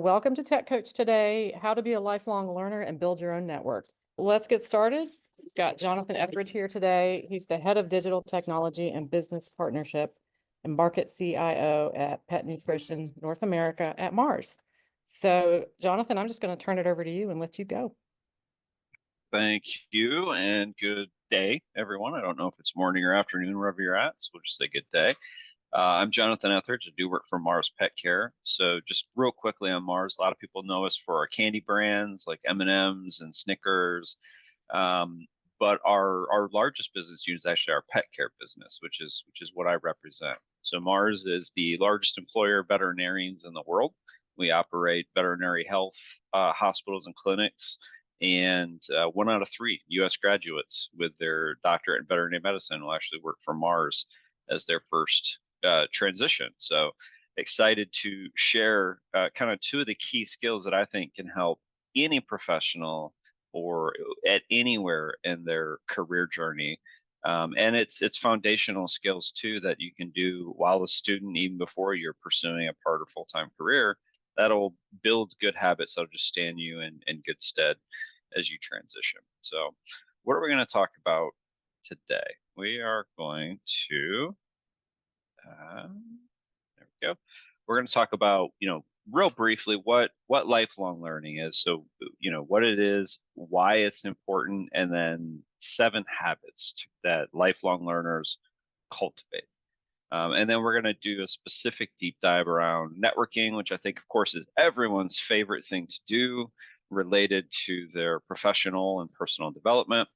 Welcome to Tech Coach today, how to be a lifelong learner and build your own network. Let's get started. We've got Jonathan Etheridge here today. He's the head of digital technology and business partnership and market CIO at Pet Nutrition North America at Mars. So, Jonathan, I'm just going to turn it over to you and let you go. Thank you and good day, everyone. I don't know if it's morning or afternoon wherever you're at, so we'll just say good day. I'm Jonathan Etheridge. I do work for Mars Pet Care. So just real quickly on Mars, a lot of people know us for our candy brands like M&Ms and Snickers. Um, but our largest business unit is actually our pet care business, which is what I represent. So Mars is the largest employer of veterinarians in the world. We operate veterinary health hospitals and clinics, and 1 out of 3 U.S. graduates with their doctorate in veterinary medicine will actually work for Mars as their first transition. So excited to share kind of two of the key skills that I think can help any professional or at anywhere in their career journey. And it's foundational skills too that you can do while a student, even before you're pursuing a part or full-time career. That'll build good habits that'll just stand you in good stead as you transition. So, what are we going to talk about today? We are going to there we go. We're going to talk about, real briefly what lifelong learning is. So, what it is, why it's important, and then 7 habits that lifelong learners cultivate. And then we're going to do a specific deep dive around networking, which I think, of course, is everyone's favorite thing to do related to their professional and personal development.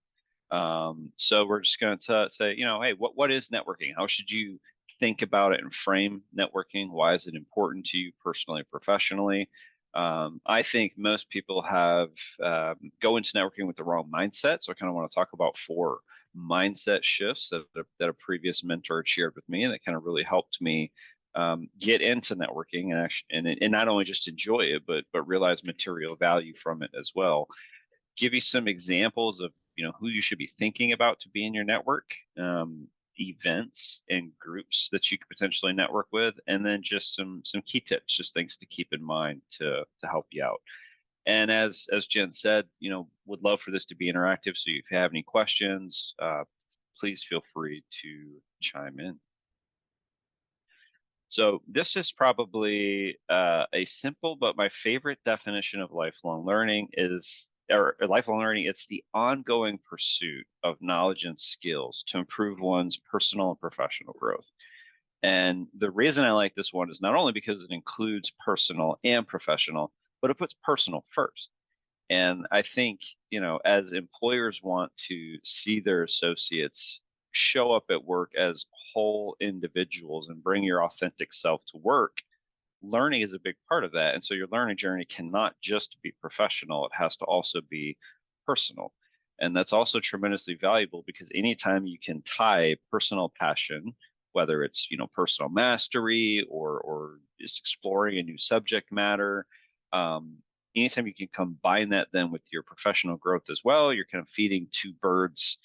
So we're just going to say, hey, what is networking? How should you think about it and frame networking? Why is it important to you personally, professionally? I think most people have go into networking with the wrong mindset. So I kind of want to talk about 4 mindset shifts that a previous mentor shared with me, and that kind of really helped me get into networking and actually and not only just enjoy it, but realize material value from it as well. Give you some examples of who you should be thinking about to be in your network, events and groups that you could potentially network with, and then just some key tips, just things to keep in mind to help you out. And as Jen said, would love for this to be interactive. So if you have any questions, please feel free to chime in. So this is probably a simple, but my favorite definition of lifelong learning is, or lifelong learning, it's the ongoing pursuit of knowledge and skills to improve one's personal and professional growth. And the reason I like this one is not only because it includes personal and professional, but it puts personal first. And I think, as employers want to see their associates show up at work as whole individuals and bring your authentic self to work, learning is a big part of that. And so your learning journey cannot just be professional, it has to also be personal. And that's also tremendously valuable because anytime you can tie personal passion, whether it's, personal mastery or just exploring a new subject matter, anytime you can combine that then with your professional growth as well, you're kind of feeding 2 birds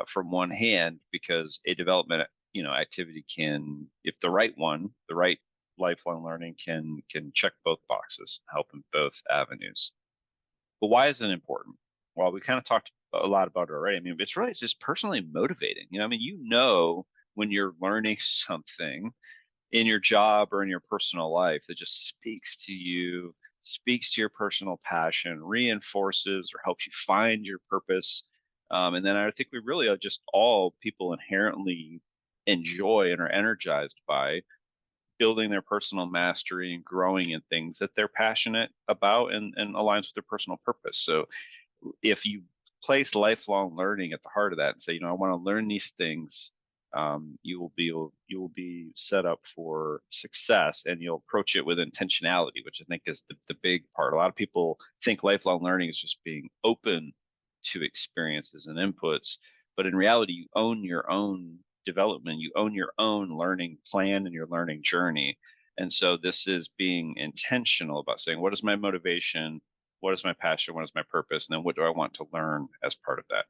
from one hand, because a development, activity can, if the right one, the right lifelong learning can check both boxes, help in both avenues. But why is it important? Well, we kind of talked a lot about it already. I mean, it's just personally motivating. When you're learning something in your job or in your personal life that just speaks to you, speaks to your personal passion, reinforces or helps you find your purpose. And then I think we really are just all people inherently enjoy and are energized by building their personal mastery and growing in things that they're passionate about and aligns with their personal purpose. So if you place lifelong learning at the heart of that and say, I want to learn these things, you will be set up for success, and you'll approach it with intentionality, which I think is the big part. A lot of people think lifelong learning is just being open to experiences and inputs, but in reality, you own your own development, you own your own learning plan and your learning journey. And so this is being intentional about saying, what is my motivation? What is my passion? What is my purpose? And then what do I want to learn as part of that?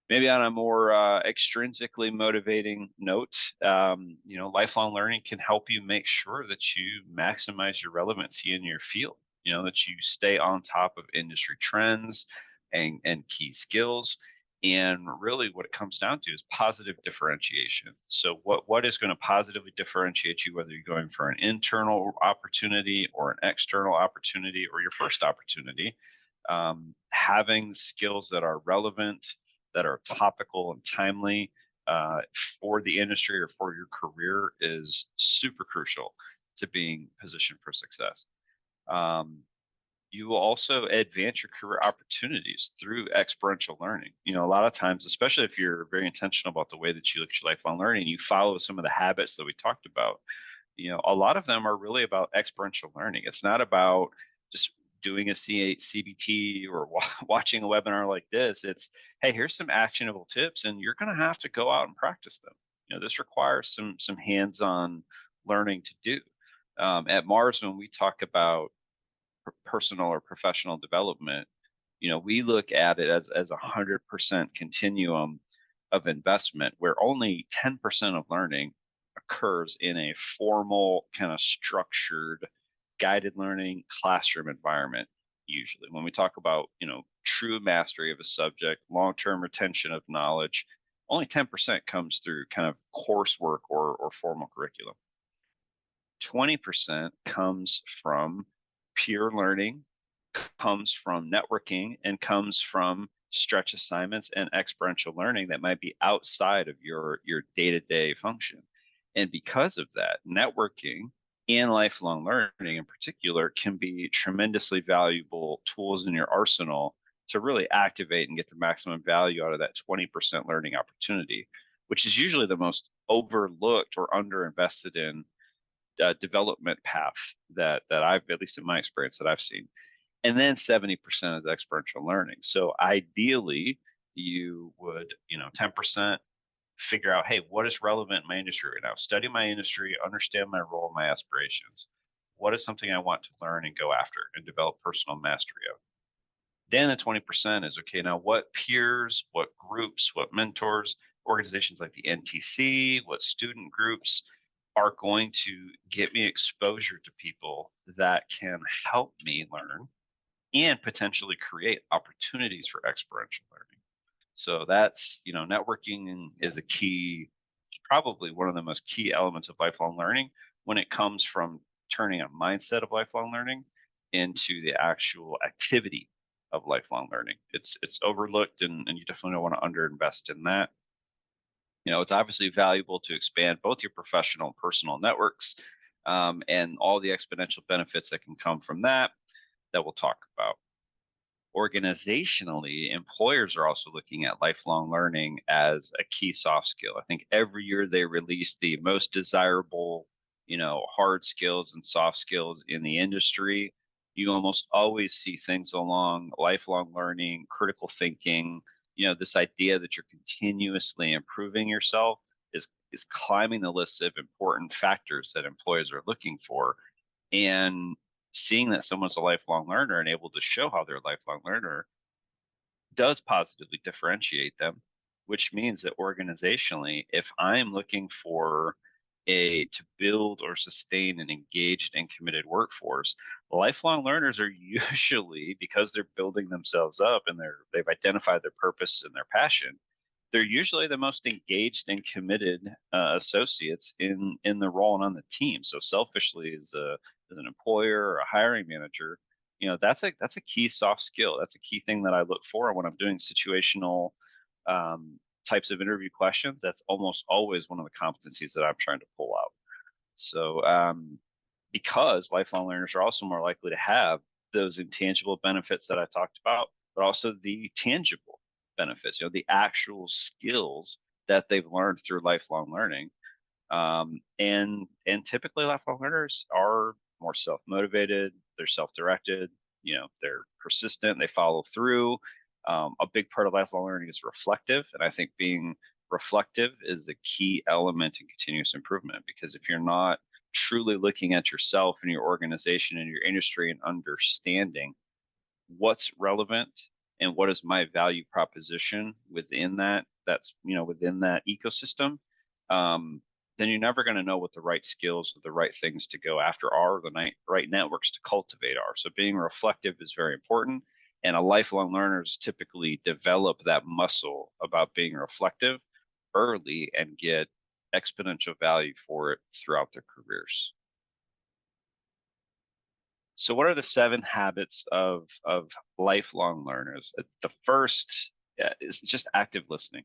Maybe on a more extrinsically motivating note, lifelong learning can help you make sure that you maximize your relevancy in your field. That you stay on top of industry trends and key skills. And really, what it comes down to is positive differentiation. So, what is going to positively differentiate you, whether you're going for an internal opportunity or an external opportunity or your first opportunity? Having skills that are relevant, that are topical and timely for the industry or for your career is super crucial to being positioned for success. You will also advance your career opportunities through experiential learning. A lot of times, especially if you're very intentional about the way that you look at your lifelong learning, you follow some of the habits that we talked about. A lot of them are really about experiential learning. It's not about just doing a CBT or watching a webinar like this. It's, hey, here's some actionable tips, and you're going to have to go out and practice them. This requires some hands-on learning to do. At Mars, when we talk about personal or professional development, we look at it as 100% continuum of investment, where only 10% of learning occurs in a formal, kind of structured, guided learning classroom environment. Usually, when we talk about true mastery of a subject, long-term retention of knowledge, only 10% comes through kind of coursework or formal curriculum. 20% comes from pure learning, comes from networking, and comes from stretch assignments and experiential learning that might be outside of your day-to-day function. And because of that, networking and lifelong learning in particular can be tremendously valuable tools in your arsenal to really activate and get the maximum value out of that 20% learning opportunity, which is usually the most overlooked or underinvested in development path that I've, at least in my experience, that I've seen. And then 70% is experiential learning. So ideally, you would, 10% figure out, hey, what is relevant in my industry right now? Study my industry, understand my role, my aspirations. What is something I want to learn and go after and develop personal mastery of? Then the 20% is, okay, now what peers, what groups, what mentors, organizations like the NTC, what student groups are going to get me exposure to people that can help me learn and potentially create opportunities for experiential learning. So that's, networking is a key, probably one of the most key elements of lifelong learning when it comes from turning a mindset of lifelong learning into the actual activity of lifelong learning. It's overlooked, and you definitely don't want to underinvest in that. It's obviously valuable to expand both your professional and personal networks, and all the exponential benefits that can come from that we'll talk about. Organizationally, employers are also looking at lifelong learning as a key soft skill. I think every year they release the most desirable, hard skills and soft skills in the industry. You almost always see things along lifelong learning, critical thinking, this idea that you're continuously improving yourself is climbing the list of important factors that employers are looking for. And seeing that someone's a lifelong learner and able to show how they're a lifelong learner does positively differentiate them, which means that organizationally, if I'm looking to build or sustain an engaged and committed workforce, lifelong learners are usually, because they're building themselves up and they've identified their purpose and their passion, they're usually the most engaged and committed associates in the role and on the team. So selfishly, as an employer or a hiring manager, that's a key soft skill. That's a key thing that I look for when I'm doing situational types of interview questions. That's almost always one of the competencies that I'm trying to pull out. So because lifelong learners are also more likely to have those intangible benefits that I talked about, but also the tangible benefits, the actual skills that they've learned through lifelong learning. And typically lifelong learners are more self-motivated, they're self-directed, they're persistent, they follow through. A big part of lifelong learning is reflective. And I think being reflective is a key element in continuous improvement, because if you're not truly looking at yourself and your organization and your industry and understanding what's relevant and what is my value proposition within within that ecosystem, then you're never going to know what the right skills or the right things to go after are, or the right networks to cultivate are. So being reflective is very important. And a lifelong learners typically develop that muscle about being reflective early and get exponential value for it throughout their careers. So what are the 7 habits of lifelong learners? The first is just active listening.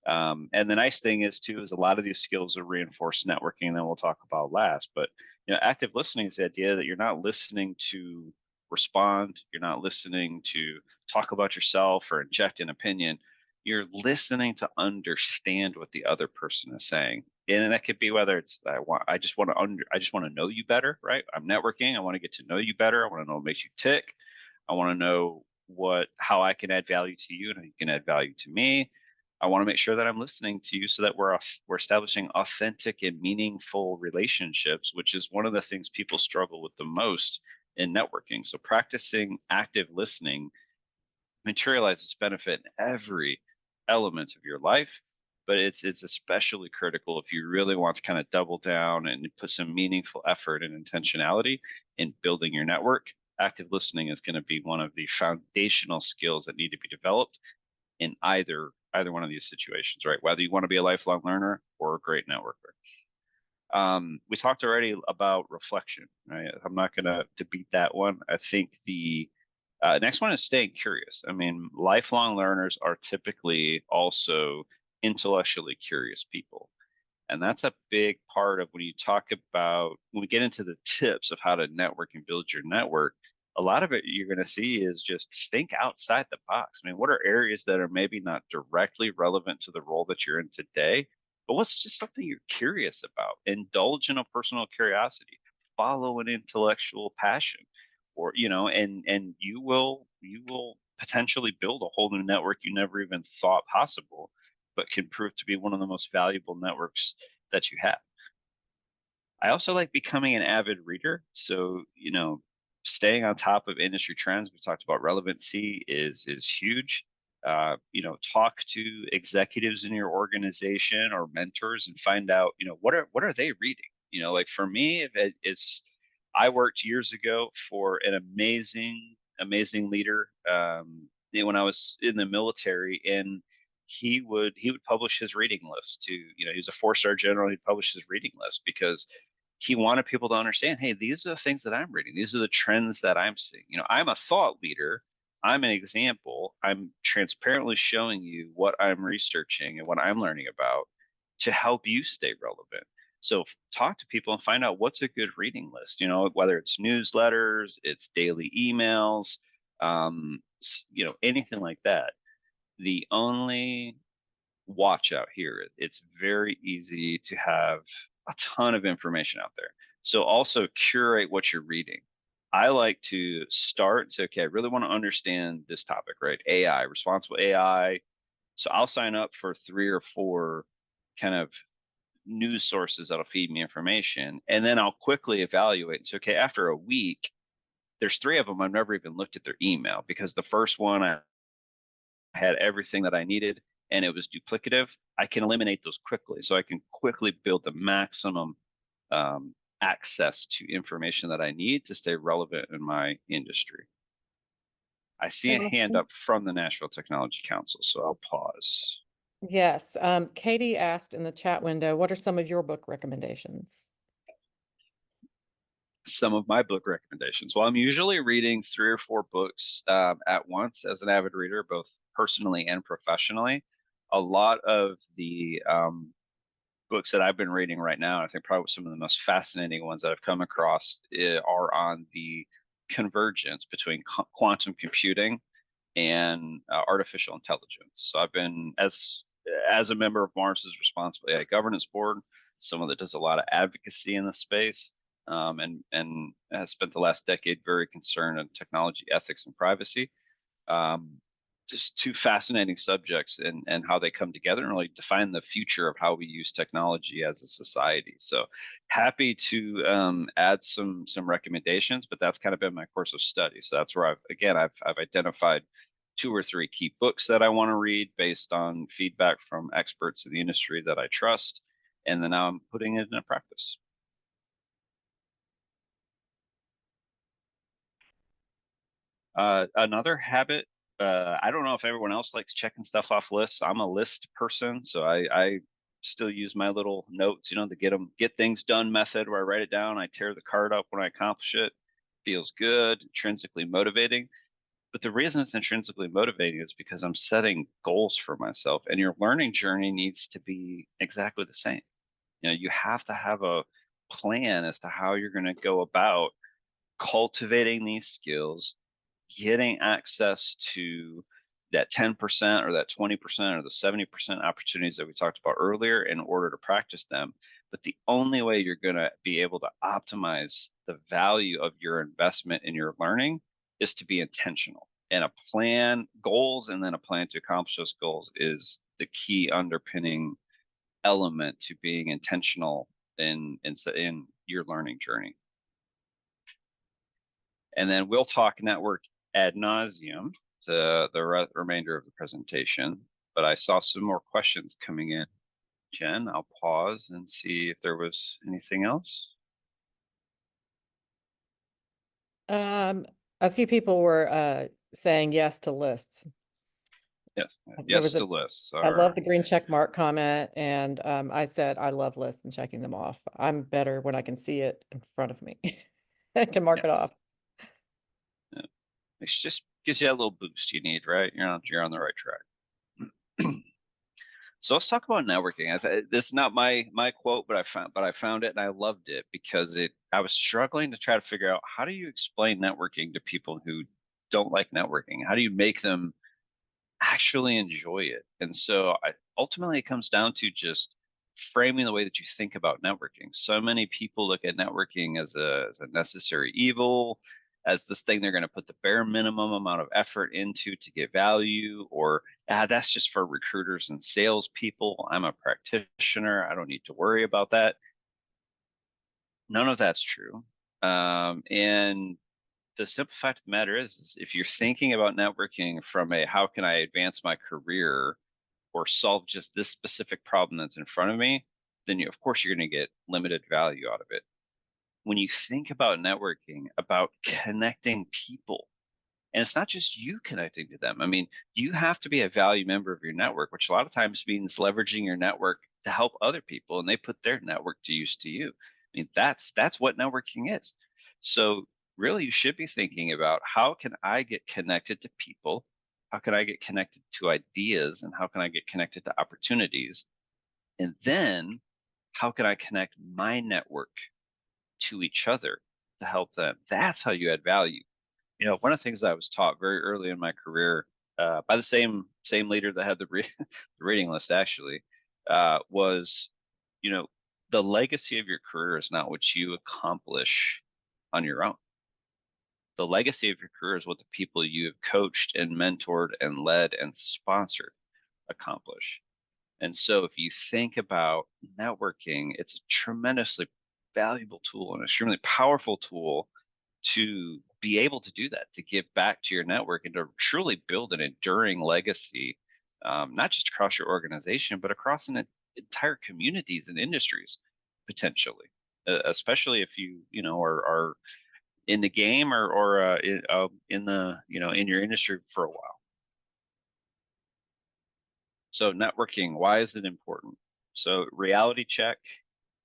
And the nice thing is too, is a lot of these skills are reinforced networking that we'll talk about last. But active listening is the idea that you're not listening to respond, you're not listening to talk about yourself or inject an opinion. You're listening to understand what the other person is saying. And that could be whether it's I just want to know you better, right? I'm networking. I want to get to know you better. I want to know what makes you tick. I want to know how I can add value to you and how you can add value to me. I want to make sure that I'm listening to you so that we're establishing authentic and meaningful relationships, which is one of the things people struggle with the most in networking. So practicing active listening materializes benefit in every element of your life, but it's especially critical if you really want to kind of double down and put some meaningful effort and intentionality in building your network. Active listening is going to be one of the foundational skills that need to be developed in either one of these situations, right? Whether you want to be a lifelong learner or a great networker. We talked already about reflection, right? I'm not going to debate that one. I think the next one is staying curious. I mean, lifelong learners are typically also intellectually curious people. And that's a big part of when we get into the tips of how to network and build your network, a lot of it you're going to see is just think outside the box. I mean, what are areas that are maybe not directly relevant to the role that you're in today, but what's just something you're curious about? Indulge in a personal curiosity, follow an intellectual passion, or, and you will potentially build a whole new network you never even thought possible, but can prove to be one of the most valuable networks that you have. I also like becoming an avid reader. So, staying on top of industry trends, we talked about relevancy is huge. Talk to executives in your organization or mentors and find out, what are they reading? Like for me, I worked years ago for an amazing leader when I was in the military, and he would publish his reading list to, he was a 4-star general. He'd publish his reading list because he wanted people to understand, hey, these are the things that I'm reading. These are the trends that I'm seeing. I'm a thought leader. I'm an example. I'm transparently showing you what I'm researching and what I'm learning about to help you stay relevant. So talk to people and find out what's a good reading list, whether it's newsletters, it's daily emails, anything like that. The only watch out here is it's very easy to have a ton of information out there. So also curate what you're reading. I like to start and say, okay, I really want to understand this topic, right? AI, responsible AI. So I'll sign up for 3 or 4 kind of news sources that'll feed me information. And then I'll quickly evaluate and say, okay, after a week, there's 3 of them I've never even looked at their email, because the first one I had everything that I needed and it was duplicative. I can eliminate those quickly. So I can quickly build the maximum access to information that I need to stay relevant in my industry. I see a hand up from the Nashville Technology Council, so I'll pause. Yes. Katie asked in the chat window, what are some of your book recommendations? Some of my book recommendations. Well, I'm usually reading 3 or 4 books at once as an avid reader, both personally and professionally. A lot of the books that I've been reading right now, I think probably some of the most fascinating ones that I've come across are on the convergence between quantum computing and artificial intelligence. So I've been, as a member of Mars's Responsible AI Governance Board, someone that does a lot of advocacy in the space, and has spent the last decade very concerned in technology ethics and privacy. Just 2 fascinating subjects and how they come together and really define the future of how we use technology as a society. So happy to add some recommendations, but that's kind of been my course of study. So that's where I've identified 2 or 3 key books that I want to read based on feedback from experts in the industry that I trust, and then now I'm putting it into practice. Another habit, I don't know if everyone else likes checking stuff off lists. I'm a list person, so I still use my little notes, the get things done method, where I write it down, I tear the card up when I accomplish it. Feels good, intrinsically motivating. But the reason it's intrinsically motivating is because I'm setting goals for myself, and your learning journey needs to be exactly the same. You have to have a plan as to how you're going to go about cultivating these skills, getting access to that 10% or that 20% or the 70% opportunities that we talked about earlier in order to practice them. But the only way you're going to be able to optimize the value of your investment in your learning is to be intentional. And a plan, goals, and then a plan to accomplish those goals is the key underpinning element to being intentional in your learning journey. And then we'll talk network ad nauseum the remainder of the presentation. But I saw some more questions coming in. Jen, I'll pause and see if there was anything else. A few people were saying yes to lists. Yes, There yes was to lists. I love the green check mark comment, and I said I love lists and checking them off. I'm better when I can see it in front of me. I can mark it off. Yeah. It just gives you that little boost you need, right? You're on the right track. So let's talk about networking. This is not my quote, but I found it and I loved it because I was struggling to try to figure out, how do you explain networking to people who don't like networking? How do you make them actually enjoy it? And so ultimately it comes down to just framing the way that you think about networking. So many people look at networking as a necessary evil, as this thing they're going to put the bare minimum amount of effort into to get value, or that's just for recruiters and salespeople. I'm a practitioner, I don't need to worry about that. None of that's true. And the simple fact of the matter is if you're thinking about networking from a how can I advance my career or solve just this specific problem that's in front of me, then of course you're going to get limited value out of it. When you think about networking, about connecting people, and it's not just you connecting to them. I mean, you have to be a value member of your network, which a lot of times means leveraging your network to help other people, and they put their network to use to you. I mean, that's what networking is. So really, you should be thinking about, how can I get connected to people? How can I get connected to ideas? And how can I get connected to opportunities? And then how can I connect my network to each other to help them? That's how you add value. One of the things I was taught very early in my career, by the same leader that had the the reading list, actually, was, the legacy of your career is not what you accomplish on your own. The legacy of your career is what the people you have coached and mentored and led and sponsored accomplish. And so if you think about networking, it's a tremendously valuable tool and extremely powerful tool to be able to do that, to give back to your network and to truly build an enduring legacy, not just across your organization, but across entire communities and industries, potentially, especially if are in the game or in the in your industry for a while. So networking, why is it important? So reality check,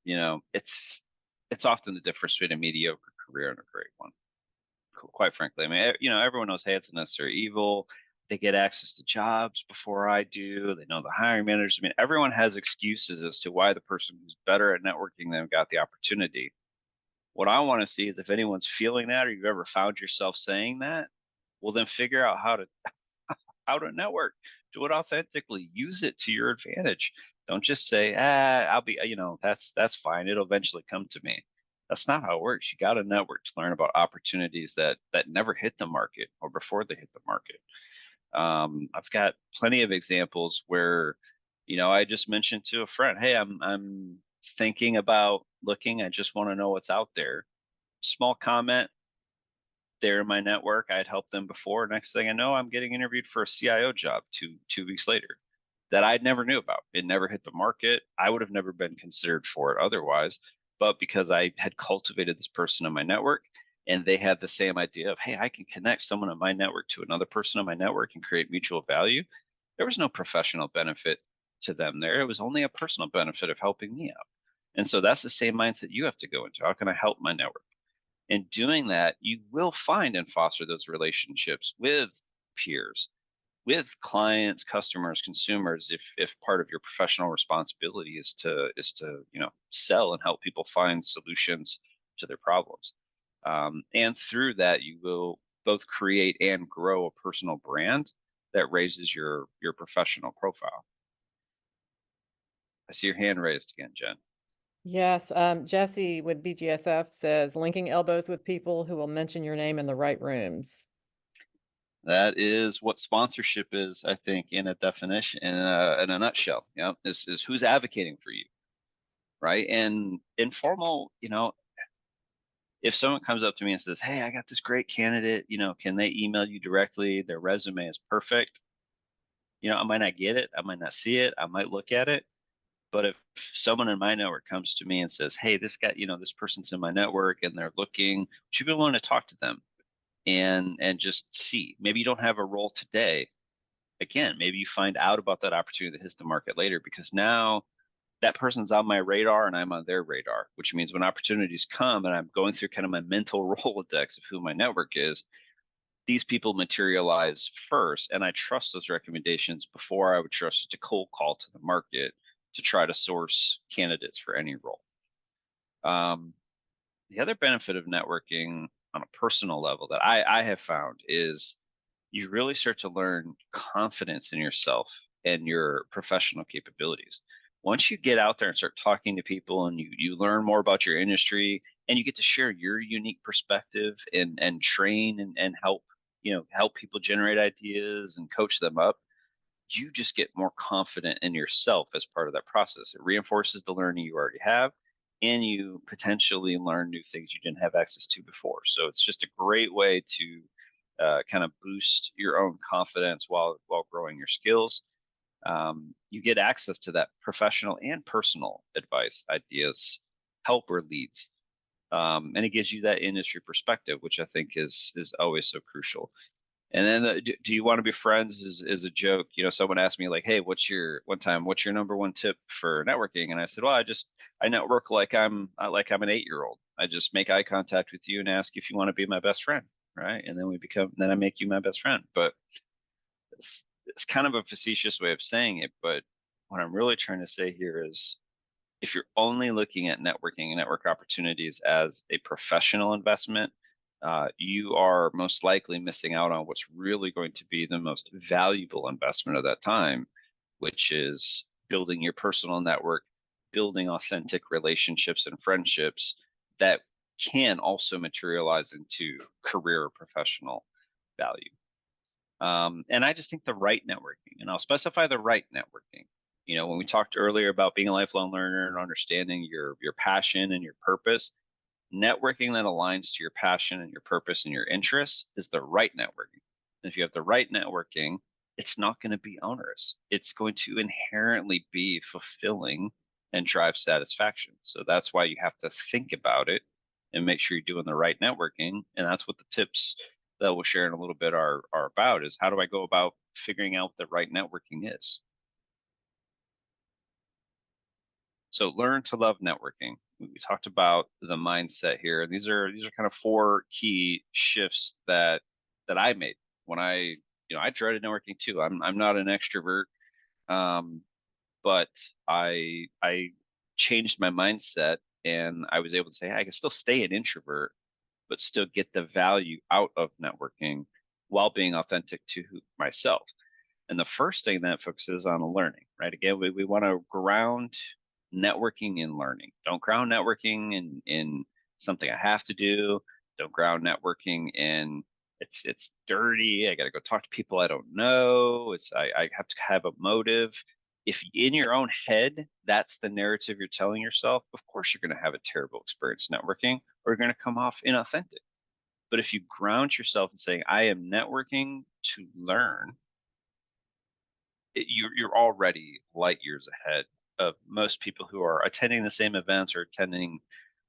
it's often the difference between a mediocre career and a great one. Quite frankly, I mean, everyone knows, hey, it's a necessary evil. They get access to jobs before I do. They know the hiring managers. I mean, everyone has excuses as to why the person who's better at networking than got the opportunity. What I want to see is if anyone's feeling that, or you've ever found yourself saying that, well, then figure out how to network. Do it authentically. Use it to your advantage. Don't just say, I'll be, that's fine. It'll eventually come to me. That's not how it works. You got to network to learn about opportunities that never hit the market or before they hit the market. I've got plenty of examples where, I just mentioned to a friend, hey, I'm thinking about looking. I just want to know what's out there. Small comment, they're in my network. I had helped them before. Next thing I know, I'm getting interviewed for a CIO job two weeks later that I never knew about. It never hit the market. I would have never been considered for it otherwise. But because I had cultivated this person in my network and they had the same idea of, hey, I can connect someone in my network to another person in my network and create mutual value, there was no professional benefit to them there. It was only a personal benefit of helping me out. And so that's the same mindset you have to go into. How can I help my network? In doing that, you will find and foster those relationships with peers, with clients, customers, consumers, if part of your professional responsibility is to sell and help people find solutions to their problems. And through that, you will both create and grow a personal brand that raises your professional profile. I see your hand raised again, Jen. Yes, Jesse with BGSF says linking elbows with people who will mention your name in the right rooms. That is what sponsorship is, I think, in a definition, in a nutshell. Is who's advocating for you, right? And informal, if someone comes up to me and says, "Hey, I got this great candidate, can they email you directly? Their resume is perfect." I might not get it, I might not see it, I might look at it, but if someone in my network comes to me and says, "Hey, this guy, this person's in my network and they're looking," would you be willing to talk to them and just see? Maybe you don't have a role today. Again, maybe you find out about that opportunity that hits the market later because now that person's on my radar and I'm on their radar, which means when opportunities come and I'm going through kind of my mental Rolodex of who my network is, these people materialize first. And I trust those recommendations before I would trust it to cold call to the market to try to source candidates for any role. The other benefit of networking on a personal level that I have found is you really start to learn confidence in yourself and your professional capabilities. Once you get out there and start talking to people and you learn more about your industry and you get to share your unique perspective and train and help people generate ideas and coach them up, you just get more confident in yourself as part of that process. It reinforces the learning you already have and you potentially learn new things you didn't have access to before. So it's just a great way to kind of boost your own confidence while growing your skills. You get access to that professional and personal advice, ideas, help, or leads, and it gives you that industry perspective, which I think is always so crucial. And then, do you want to be friends? Is a joke. Someone asked me like, "Hey, what's your number one tip for networking?" And I said, "Well, I network like I'm an 8-year-old. I just make eye contact with you and ask if you want to be my best friend." Right. And then I make you my best friend. But it's kind of a facetious way of saying it. But what I'm really trying to say here is if you're only looking at networking and network opportunities as a professional investment, you are most likely missing out on what's really going to be the most valuable investment of that time, which is building your personal network, building authentic relationships and friendships that can also materialize into career or professional value. And I just think the right networking, and I'll specify the right networking. When we talked earlier about being a lifelong learner and understanding your passion and your purpose, networking that aligns to your passion and your purpose and your interests is the right networking. And if you have the right networking, it's not going to be onerous. It's going to inherently be fulfilling and drive satisfaction. So that's why you have to think about it and make sure you're doing the right networking. And that's what the tips that we'll share in a little bit are about, is how do I go about figuring out the right networking is. So learn to love networking. We talked about the mindset here, and these are kind of 4 key shifts that I made when I dreaded networking too. I'm not an extrovert, but I changed my mindset, and I was able to say, hey, I can still stay an introvert, but still get the value out of networking while being authentic to myself. And the first thing that focuses on learning, right? Again, we want to ground networking in learning. Don't ground networking in something I have to do. Don't ground networking in it's dirty. I got to go talk to people I don't know. I have to have a motive. If in your own head that's the narrative you're telling yourself, of course you're going to have a terrible experience networking, or you're going to come off inauthentic. But if you ground yourself in saying, I am networking to learn, you're already light years ahead of most people who are attending the same events or attending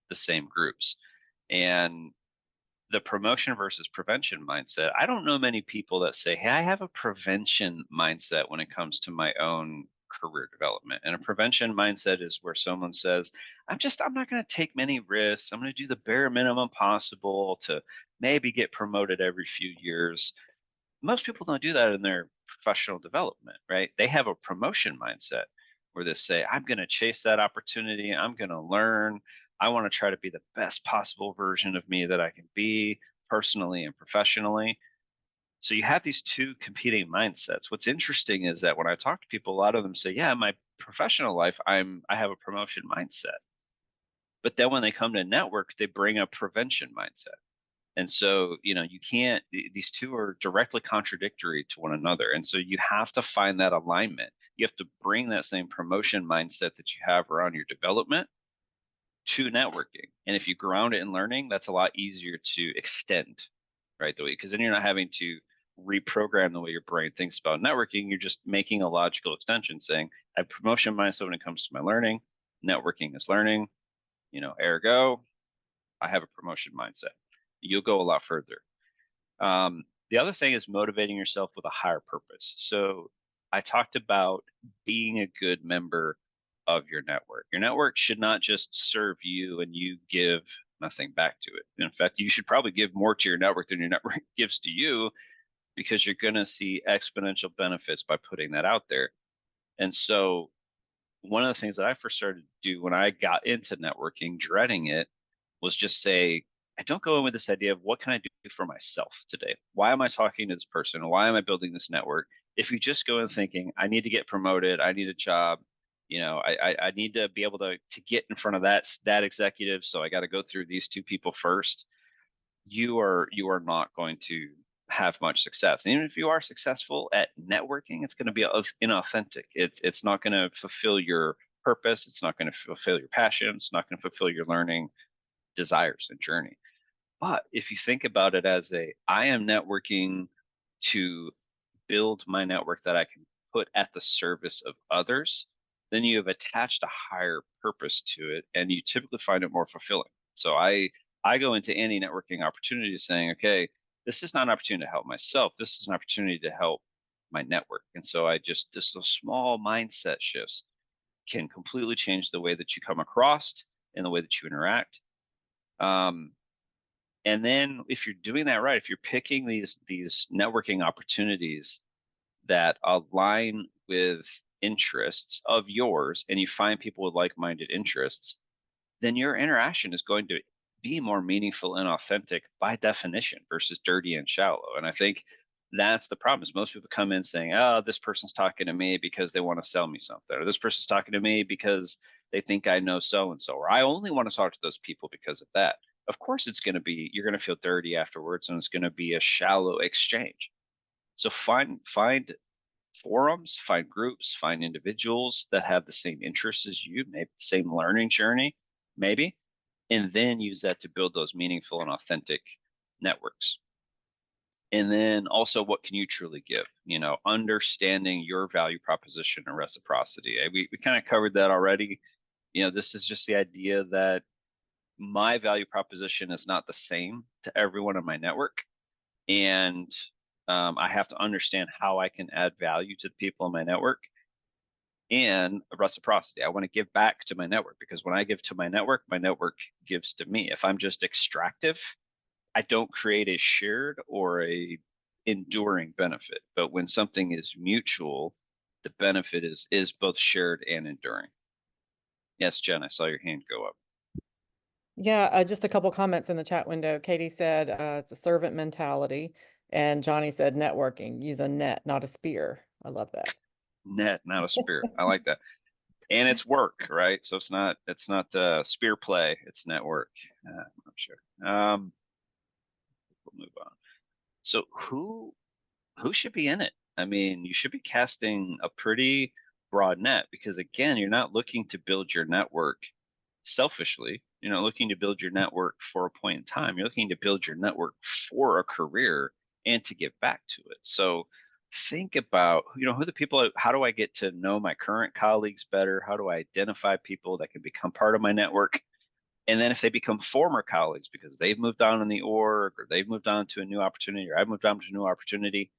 the same groups. And the promotion versus prevention mindset, I don't know many people that say, hey, I have a prevention mindset when it comes to my own career development. And a prevention mindset is where someone says, I'm not going to take many risks. I'm going to do the bare minimum possible to maybe get promoted every few years. Most people don't do that in their professional development, right? They have a promotion mindset where they say, I'm going to chase that opportunity. I'm going to learn. I want to try to be the best possible version of me that I can be personally and professionally. So you have these two competing mindsets. What's interesting is that when I talk to people, a lot of them say, yeah, in my professional life, I have a promotion mindset. But then when they come to network, they bring a prevention mindset. And so, you can't, these two are directly contradictory to one another. And so you have to find that alignment. You have to bring that same promotion mindset that you have around your development to networking. And if you ground it in learning, that's a lot easier to extend, right? Because then you're not having to reprogram the way your brain thinks about networking. You're just making a logical extension saying, I have promotion mindset when it comes to my learning. Networking is learning, ergo, I have a promotion mindset. You'll go a lot further. The other thing is motivating yourself with a higher purpose. So I talked about being a good member of your network. Your network should not just serve you and you give nothing back to it. In fact, you should probably give more to your network than your network gives to you, because you're going to see exponential benefits by putting that out there. And so one of the things that I first started to do when I got into networking, dreading it, was just say, I don't go in with this idea of what can I do for myself today? Why am I talking to this person? Why am I building this network? If you just go in thinking, I need to get promoted, I need a job, I need to be able to get in front of that executive, so I got to go through these two people first, you are not going to have much success. And even if you are successful at networking, it's going to be inauthentic. It's not going to fulfill your purpose. It's not going to fulfill your passion. It's not going to fulfill your learning desires and journey. But if you think about it as I am networking to build my network that I can put at the service of others, then you have attached a higher purpose to it, and you typically find it more fulfilling. So I go into any networking opportunity saying, okay, this is not an opportunity to help myself. This is an opportunity to help my network. And so just those small mindset shifts can completely change the way that you come across and the way that you interact. And then if you're doing that right, if you're picking these networking opportunities that align with interests of yours, and you find people with like-minded interests, then your interaction is going to be more meaningful and authentic by definition versus dirty and shallow. And I think that's the problem, is most people come in saying, oh, this person's talking to me because they want to sell me something, or this person's talking to me because they think I know so-and-so, or I only want to talk to those people because of that. Of course, you're going to feel dirty afterwards, and it's going to be a shallow exchange. So find forums, find groups, find individuals that have the same interests as you, maybe the same learning journey, maybe, and then use that to build those meaningful and authentic networks. And then also, what can you truly give? Understanding your value proposition and reciprocity. We kind of covered that already. This is just the idea that my value proposition is not the same to everyone in my network. And I have to understand how I can add value to the people in my network, and reciprocity. I want to give back to my network, because when I give to my network gives to me. If I'm just extractive, I don't create a shared or a enduring benefit. But when something is mutual, the benefit is both shared and enduring. Yes, Jen, I saw your hand go up. Yeah, just a couple comments in the chat window. Katie said it's a servant mentality, and Johnny said networking. Use a net, not a spear. I love that. Net, not a spear. I like that. And it's work, right? So it's not spear play. It's network. I'm sure. We'll move on. So who should be in it? I mean, you should be casting a pretty broad net, because again, you're not looking to build your network selfishly, looking to build your network for a point in time. You're looking to build your network for a career and to give back to it. So think about, who the people, how do I get to know my current colleagues better? How do I identify people that can become part of my network? And then if they become former colleagues because they've moved on in the org or they've moved on to a new opportunity or I've moved on to a new opportunity,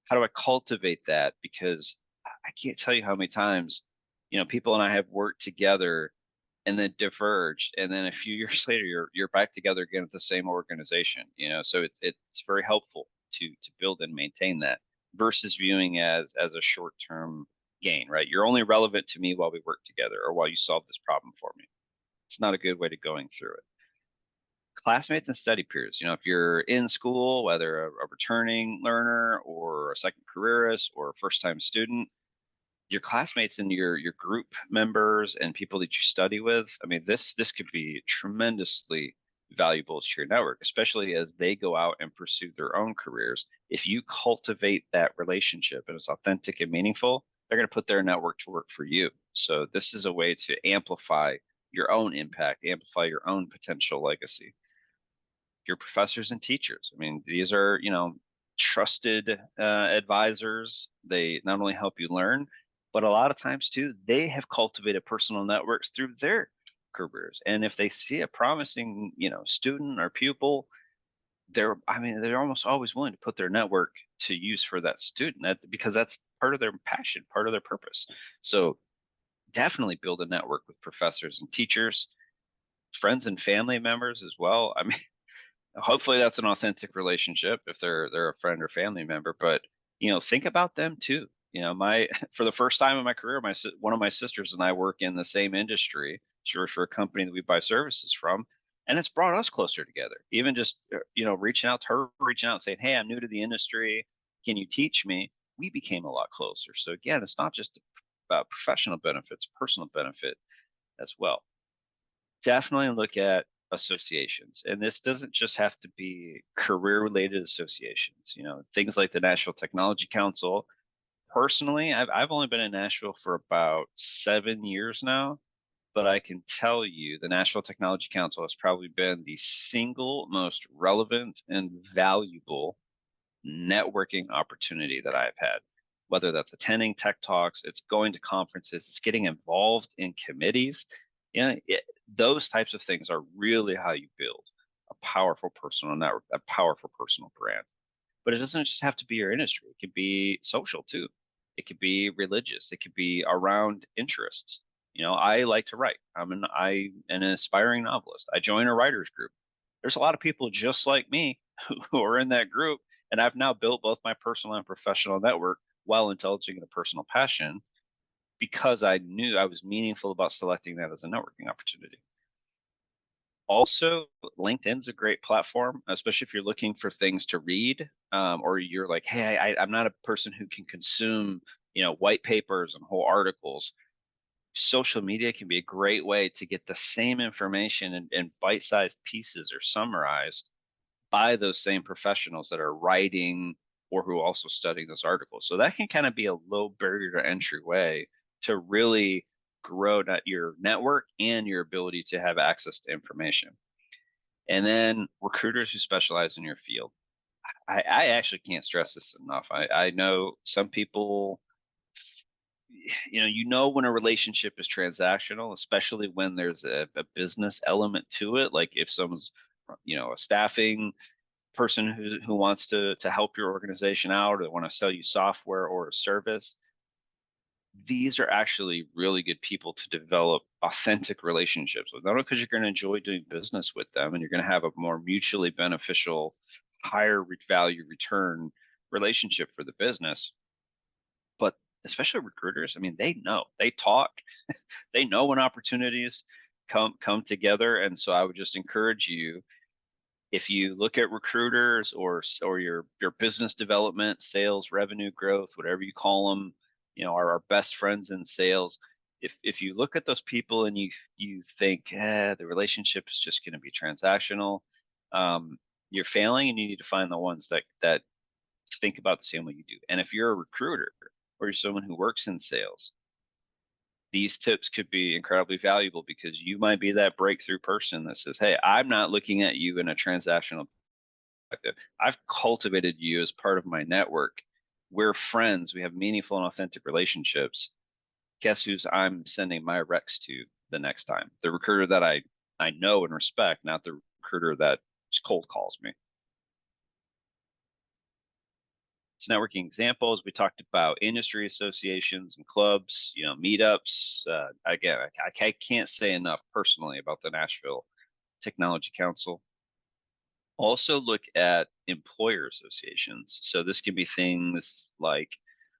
how do I cultivate that? Because I can't tell you how many times, people and I have worked together and then diverged, and then a few years later, you're back together again at the same organization. So it's very helpful to build and maintain that versus viewing as a short term gain, right? You're only relevant to me while we work together or while you solve this problem for me. It's not a good way to going through it. Classmates and study peers, if you're in school, whether a returning learner or a second careerist or a first time student, your classmates and your group members and people that you study with, I mean, this could be tremendously valuable to your network, especially as they go out and pursue their own careers. If you cultivate that relationship and it's authentic and meaningful, they're going to put their network to work for you. So this is a way to amplify your own impact, amplify your own potential legacy. Your professors and teachers, I mean, these are, trusted advisors. They not only help you learn, but a lot of times too, they have cultivated personal networks through their careers. And if they see a promising, student or pupil, they're almost always willing to put their network to use for that student because that's part of their passion, part of their purpose. So definitely build a network with professors and teachers, friends and family members as well. I mean, hopefully that's an authentic relationship if they're a friend or family member, but think about them too. My for the first time in my career, one of my sisters and I work in the same industry. She works for a company that we buy services from, and it's brought us closer together. Even just reaching out to her, reaching out and saying, "Hey, I'm new to the industry. Can you teach me?" We became a lot closer. So again, it's not just about professional benefits, personal benefit as well. Definitely look at associations. And this doesn't just have to be career related associations, things like the National Technology Council. Personally, I've only been in Nashville for about 7 years now, but I can tell you the National Technology Council has probably been the single most relevant and valuable networking opportunity that I've had. Whether that's attending tech talks, it's going to conferences, it's getting involved in committees. Those types of things are really how you build a powerful personal network, a powerful personal brand. But it doesn't just have to be your industry. It could be social too. It could be religious. It could be around interests. I like to write. I'm an aspiring novelist. I join a writers group. There's a lot of people just like me who are in that group, and I've now built both my personal and professional network while indulging in a personal passion because I knew I was meaningful about selecting that as a networking opportunity. Also, LinkedIn's a great platform, especially if you're looking for things to read, or you're like, hey, I'm not a person who can consume, white papers and whole articles. Social media can be a great way to get the same information in bite-sized pieces or summarized by those same professionals that are writing or who are also studying those articles. So that can kind of be a low barrier to entry way to really grow your network and your ability to have access to information. And then recruiters who specialize in your field. I actually can't stress this enough. I know some people, when a relationship is transactional, especially when there's a business element to it, like if someone's, a staffing person who wants to help your organization out or they want to sell you software or a service, these are actually really good people to develop authentic relationships with, not only because you're going to enjoy doing business with them and you're going to have a more mutually beneficial, higher value return relationship for the business, but especially recruiters. I mean, they talk, they know when opportunities come together. And so I would just encourage you, if you look at recruiters or your business development, sales, revenue growth, whatever you call them, are our best friends in sales. If you look at those people and you think the relationship is just going to be transactional, you're failing, and you need to find the ones that think about the same way you do. And if you're a recruiter or you're someone who works in sales, these tips could be incredibly valuable because you might be that breakthrough person that says, hey, I'm not looking at you in a transactional perspective. I've cultivated you as part of my network. We're friends. We have meaningful and authentic relationships. Guess who's I'm sending my recs to the next time? The recruiter that I know and respect, not the recruiter that just cold calls me. So networking examples, we talked about industry associations and clubs, meetups. Again, I can't say enough personally about the Nashville Technology Council. Also look at employer associations. So this can be things like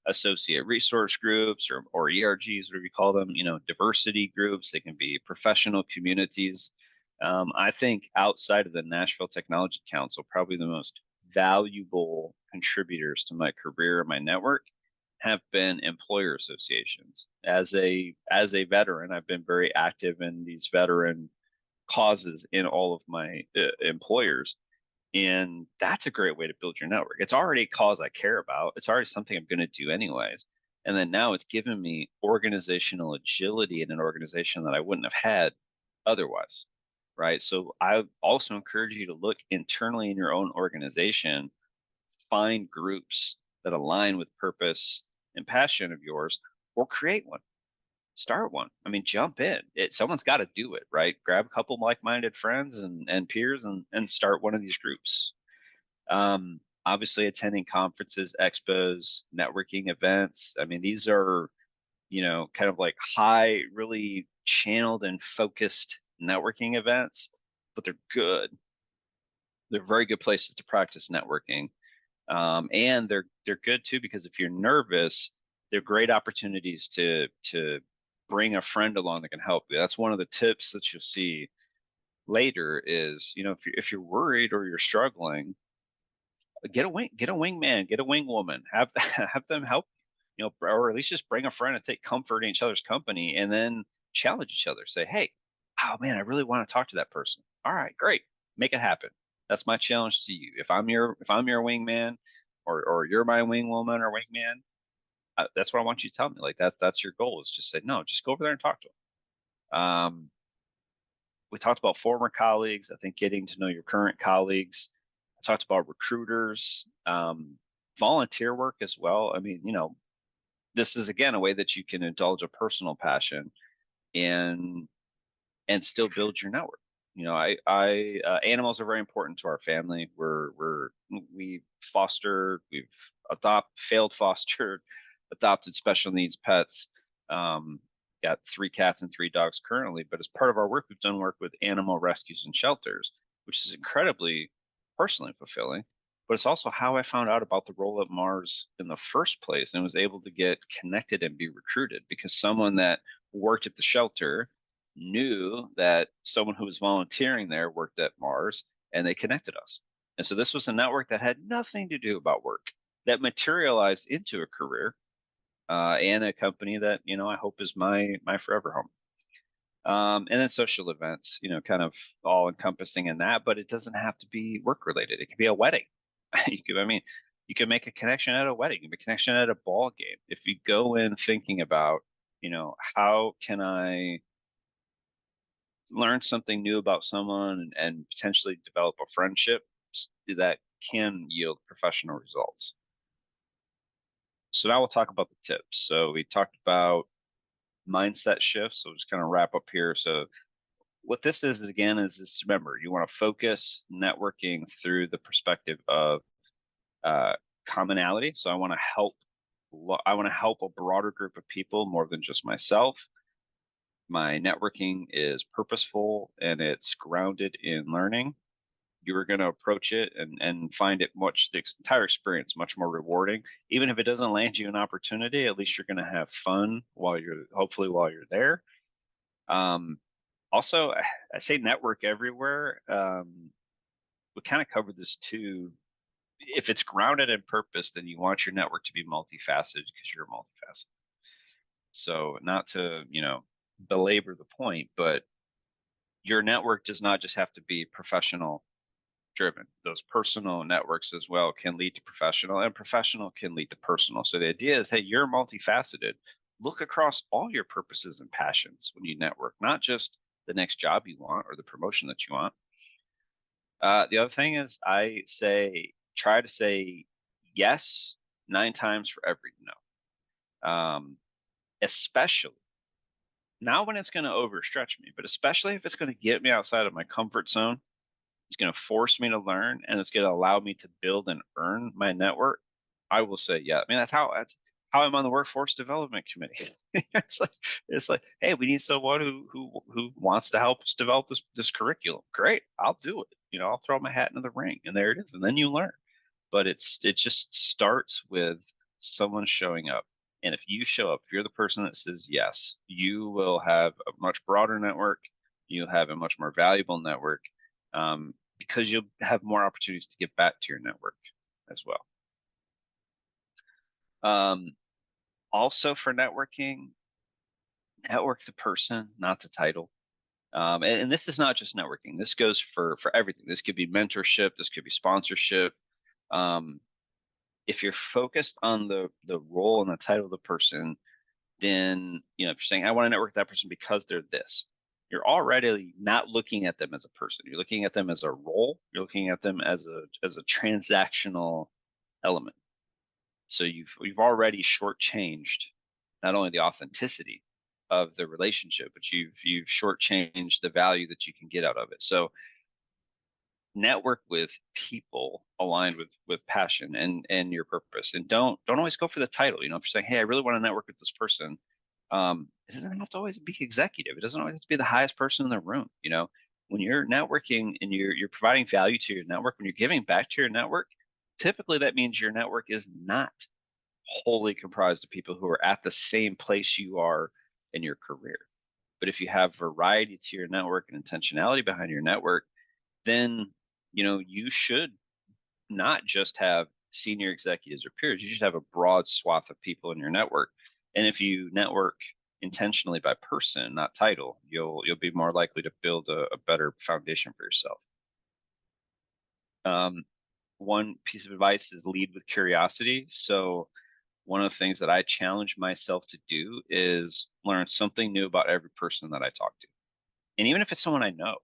associate resource groups or ERGs, whatever you call them, diversity groups. They can be professional communities. I think outside of the Nashville Technology Council, probably the most valuable contributors to my career and my network have been employer associations. As a veteran, I've been very active in these veteran causes in all of my employers. And that's a great way to build your network. It's already a cause I care about. It's already something I'm going to do anyways. And then now it's given me organizational agility in an organization that I wouldn't have had otherwise. Right. So I also encourage you to look internally in your own organization, find groups that align with purpose and passion of yours, or create one. Start one. I mean, jump in. Someone's got to do it, right? Grab a couple like-minded friends and peers and start one of these groups. Obviously, attending conferences, expos, networking events. I mean, these are, kind of like high, really channeled and focused networking events, but they're good. They're very good places to practice networking. And they're good too because if you're nervous, they're great opportunities to bring a friend along that can help you. That's one of the tips that you'll see later is, if you're worried or you're struggling, get a wingman, get a wingwoman, have have them help, or at least just bring a friend and take comfort in each other's company, and then challenge each other. Say, hey, oh man, I really want to talk to that person. All right, great, make it happen. That's my challenge to you. If I'm your wingman, or you're my wingwoman or wingman, that's what I want you to tell me. Like that's your goal, is just say no, just go over there and talk to them. We talked about former colleagues. I think getting to know your current colleagues. I talked about recruiters, volunteer work as well. I mean, this is again a way that you can indulge a personal passion and still build your network. Animals are very important to our family. We've failed fostered, adopted special needs pets. Got 3 cats and 3 dogs currently, but as part of our work, we've done work with animal rescues and shelters, which is incredibly personally fulfilling. But it's also how I found out about the role at Mars in the first place and was able to get connected and be recruited because someone that worked at the shelter knew that someone who was volunteering there worked at Mars, and they connected us. And so this was a network that had nothing to do about work that materialized into a career and a company that I hope is my forever home. And then social events, kind of all encompassing in that, but it doesn't have to be work related. It could be a wedding. You can make a connection at a wedding, you can make a connection at a ball game. If you go in thinking about, how can I learn something new about someone and potentially develop a friendship that can yield professional results. So now we'll talk about the tips. So we talked about mindset shifts. So we'll just kind of wrap up here. So what this is again is this: remember, you want to focus networking through the perspective of commonality. So I want to help a broader group of people more than just myself. My networking is purposeful and it's grounded in learning. You are going to approach it and find it the entire experience much more rewarding. Even if it doesn't land you an opportunity, at least you're going to have fun while you're there. Also, I say network everywhere. We kind of covered this too. If it's grounded in purpose, then you want your network to be multifaceted because you're multifaceted. So not to, belabor the point, but your network does not just have to be professional driven. Those personal networks as well can lead to professional, and professional can lead to personal. So the idea is, hey, you're multifaceted. look across all your purposes and passions when you network, not just the next job you want or the promotion that you want. The other thing is I say, try to say yes 9 times for every no. Especially not when it's going to overstretch me, but especially if it's going to get me outside of my comfort zone. It's going to force me to learn, and it's going to allow me to build and earn my network. I will say, yeah. I mean, that's how I'm on the workforce development committee. It's like, hey, we need someone who wants to help us develop this curriculum. Great, I'll do it. I'll throw my hat into the ring, and there it is, and then you learn. But it just starts with someone showing up. And if you show up, if you're the person that says yes, you will have a much broader network. You'll have a much more valuable network, because you'll have more opportunities to get back to your network as well. Also for networking, network the person, not the title. And this is not just networking. This goes for everything. This could be mentorship. This could be sponsorship. If you're focused on the role and the title of the person, then if you're saying I want to network with that person because they're this, you're already not looking at them as a person. You're looking at them as a role. You're looking at them as a transactional element. So you've already shortchanged not only the authenticity of the relationship, but you've shortchanged the value that you can get out of it. So network with people aligned with passion and your purpose, and don't always go for the title. If you're saying, hey, I really want to network with this person, it doesn't have to always be executive. It doesn't always have to be the highest person in the room. When you're networking and you're providing value to your network, when you're giving back to your network, typically that means your network is not wholly comprised of people who are at the same place you are in your career. But if you have variety to your network and intentionality behind your network, then you should not just have senior executives or peers. You should have a broad swath of people in your network. And if you network intentionally by person, not title, you'll be more likely to build a better foundation for yourself. One piece of advice is lead with curiosity. So one of the things that I challenge myself to do is learn something new about every person that I talk to. And even if it's someone I know,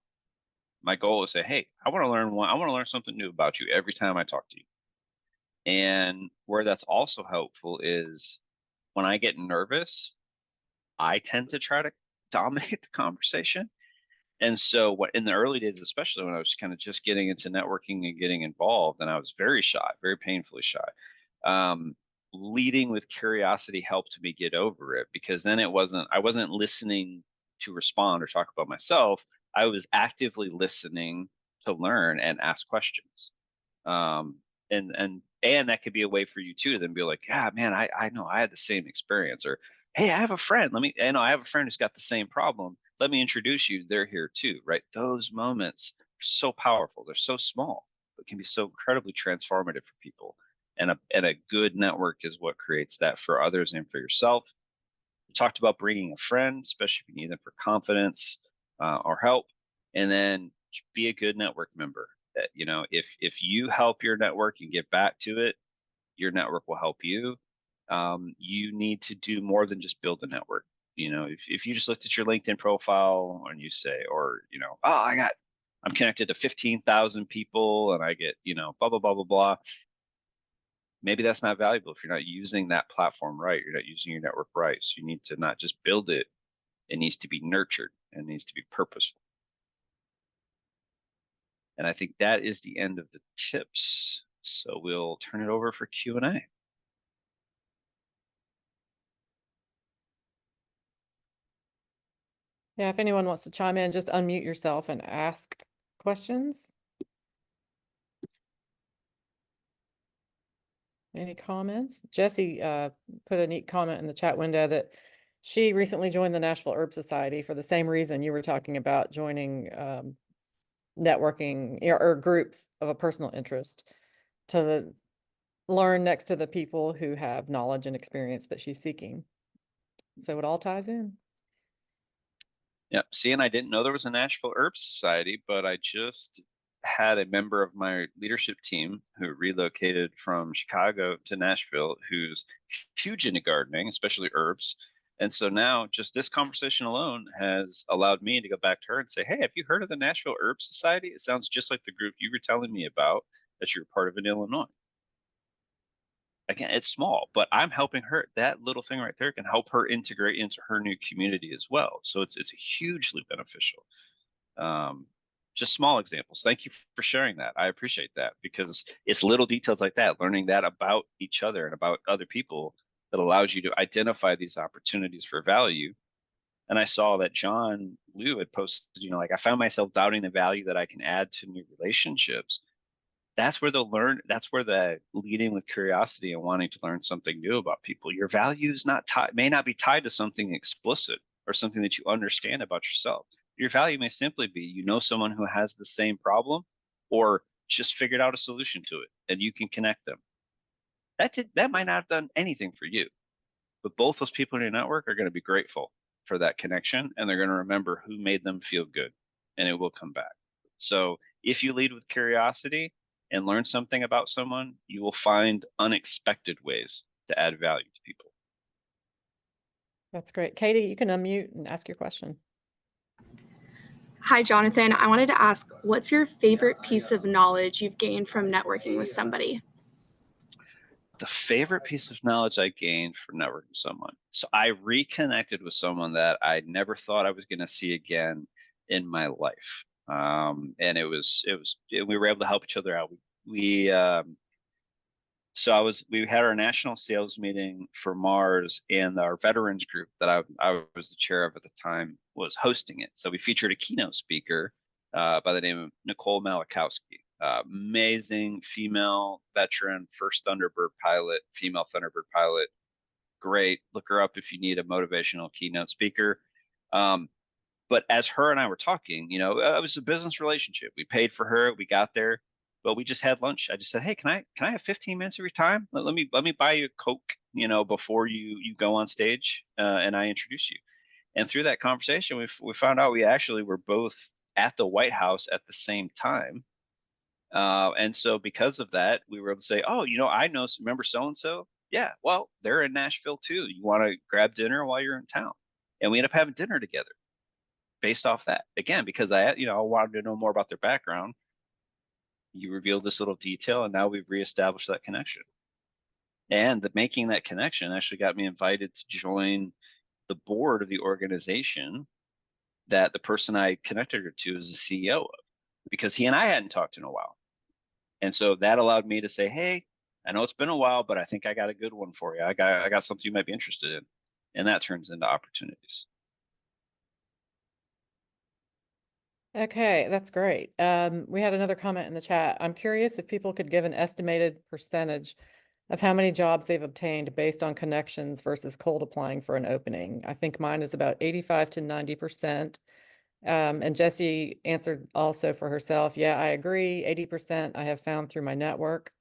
my goal is to say, hey, I want to learn something new about you every time I talk to you. And where that's also helpful is when I get nervous, I tend to try to dominate the conversation. And so what in the early days, especially when I was kind of just getting into networking and getting involved, and I was very shy, very painfully shy. Leading with curiosity helped me get over it, because then I wasn't listening to respond or talk about myself. I was actively listening to learn and ask questions. And that could be a way for you too to then be like, yeah, man, I know I had the same experience, or hey, I have a friend. I have a friend who's got the same problem. Let me introduce you. They're here too, right? Those moments are so powerful. They're so small, but can be so incredibly transformative for people. And a good network is what creates that for others and for yourself. We talked about bringing a friend, especially if you need them for confidence or help, and then be a good network member. That if you help your network and get back to it, your network will help you. You need to do more than just build a network. If you just looked at your LinkedIn profile and you say, oh, I'm connected to 15,000 people and I get, blah, blah, blah, blah, blah. Maybe that's not valuable if you're not using that platform right. You're not using your network right. So you need to not just build it. It needs to be nurtured and it needs to be purposeful. And I think that is the end of the tips. So we'll turn it over for Q&A. Yeah, if anyone wants to chime in, just unmute yourself and ask questions. Any comments? Jessie put a neat comment in the chat window that she recently joined the Nashville Herb Society for the same reason you were talking about, joining networking or groups of a personal interest to learn next to the people who have knowledge and experience that she's seeking. So it all ties in. Yep. See, and I didn't know there was a Nashville Herb Society, but I just had a member of my leadership team who relocated from Chicago to Nashville, who's huge into gardening, especially herbs. And so now just this conversation alone has allowed me to go back to her and say, hey, have you heard of the Nashville Herb Society? It sounds just like the group you were telling me about that you're part of in Illinois. Again, it's small, but I'm helping her. That little thing right there can help her integrate into her new community as well. So it's hugely beneficial. Just small examples. Thank you for sharing that. I appreciate that because it's little details like that, learning that about each other and about other people that allows you to identify these opportunities for value. And I saw that John Liu had posted, like I found myself doubting the value that I can add to new relationships. That's where that's where the leading with curiosity and wanting to learn something new about people. Your value is not tied, may not be tied to something explicit or something that you understand about yourself. Your value may simply be you know someone who has the same problem or just figured out a solution to it and you can connect them. That might not have done anything for you, but both those people in your network are going to be grateful for that connection and they're going to remember who made them feel good and it will come back. So if you lead with curiosity and learn something about someone, you will find unexpected ways to add value to people. That's great. Katie, you can unmute and ask your question. Hi, Jonathan. I wanted to ask, what's your favorite piece of knowledge you've gained from networking with somebody? The favorite piece of knowledge I gained from networking with someone. So I reconnected with someone that I never thought I was going to see again in my life. And we were able to help each other out. We had our national sales meeting for Mars, and our veterans group that I was the chair of at the time was hosting it. So we featured a keynote speaker by the name of Nicole Malachowski, amazing female veteran, first Thunderbird pilot, female Thunderbird pilot. Great, look her up if you need a motivational keynote speaker. But as her and I were talking, it was a business relationship. We paid for her, we got there. But we just had lunch. I just said, hey, can I have 15 minutes of your time? Let me buy you a Coke, before you go on stage, and I introduce you. And through that conversation, we found out we actually were both at the White House at the same time. And so because of that, we were able to say, oh, I know, remember so-and-so? Yeah, well, they're in Nashville too. You want to grab dinner while you're in town? And we end up having dinner together based off that. Again, because I wanted to know more about their background. You revealed this little detail, and now we've reestablished that connection. And making that connection actually got me invited to join the board of the organization that the person I connected her to is the CEO of, because he and I hadn't talked in a while. And so that allowed me to say, hey, I know it's been a while, but I think I got a good one for you. I got something you might be interested in. And that turns into opportunities. Okay, that's great. We had another comment in the chat. I'm curious if people could give an estimated percentage of how many jobs they've obtained based on connections versus cold applying for an opening. I think mine is about 85 to 90%. And Jessie answered also for herself. Yeah, I agree. 80% I have found through my network.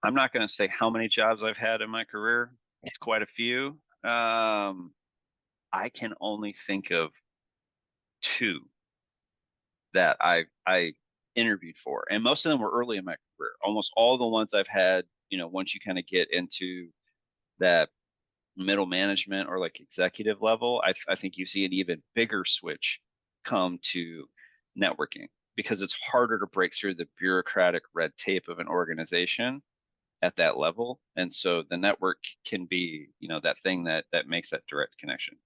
I'm not going to say how many jobs I've had in my career. It's quite a few. I can only think of 2 that I interviewed for, and most of them were early in my career. Almost all the ones I've had, once you kind of get into that middle management or like executive level, I think you see an even bigger switch come to networking because it's harder to break through the bureaucratic red tape of an organization at that level. And so the network can be, that thing that makes that direct connection.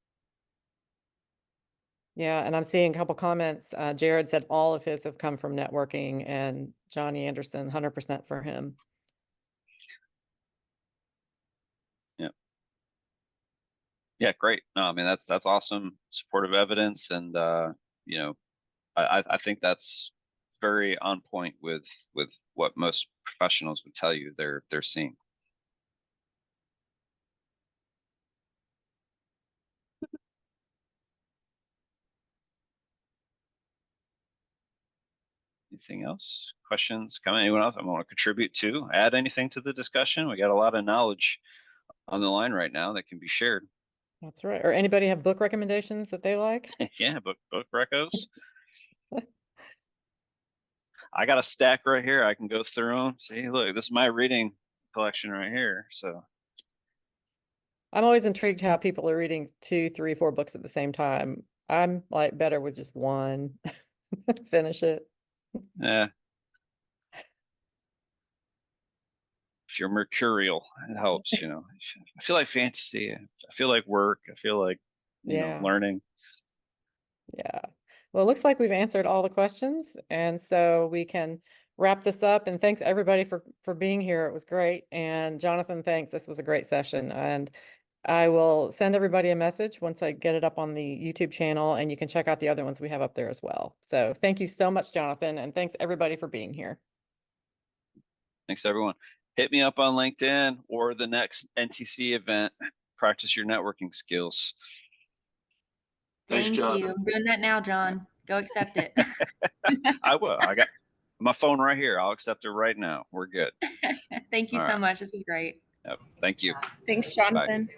Yeah, and I'm seeing a couple comments. Jared said all of his have come from networking, and Johnny Anderson, 100% for him. Yeah. Yeah, great. No, I mean that's awesome supportive evidence, and I think that's very on point with what most professionals would tell you they're seeing. Anything else? Questions? Comment? Anyone else? I want to contribute to, add anything to the discussion? We got a lot of knowledge on the line right now that can be shared. That's right. Or anybody have book recommendations that they like? Yeah, book recos. I got a stack right here. I can go through them. See, look, this is my reading collection right here. So I'm always intrigued how people are reading 2, 3, 4 books at the same time. I'm like better with just one. Finish it. yeah. If you're mercurial, it helps, you know. I feel like fantasy. I feel like work. I feel like, you know, Yeah. learning. Yeah. Well, it looks like we've answered all the questions, and so we can wrap this up. And thanks everybody for being here. It was great. And Jonathan, thanks. This was a great session. And I will send everybody a message once I get it up on the YouTube channel, and you can check out the other ones we have up there as well. So thank you so much, Jonathan, and thanks everybody for being here. Thanks, everyone. Hit me up on LinkedIn or the next NTC event. Practice your networking skills. Thank you. I'm doing that now, John. Go accept it. I will. I got my phone right here. I'll accept it right now. We're good. Thank you All so right. much. This was great. Yep. Thank you. Thanks, Bye. Jonathan.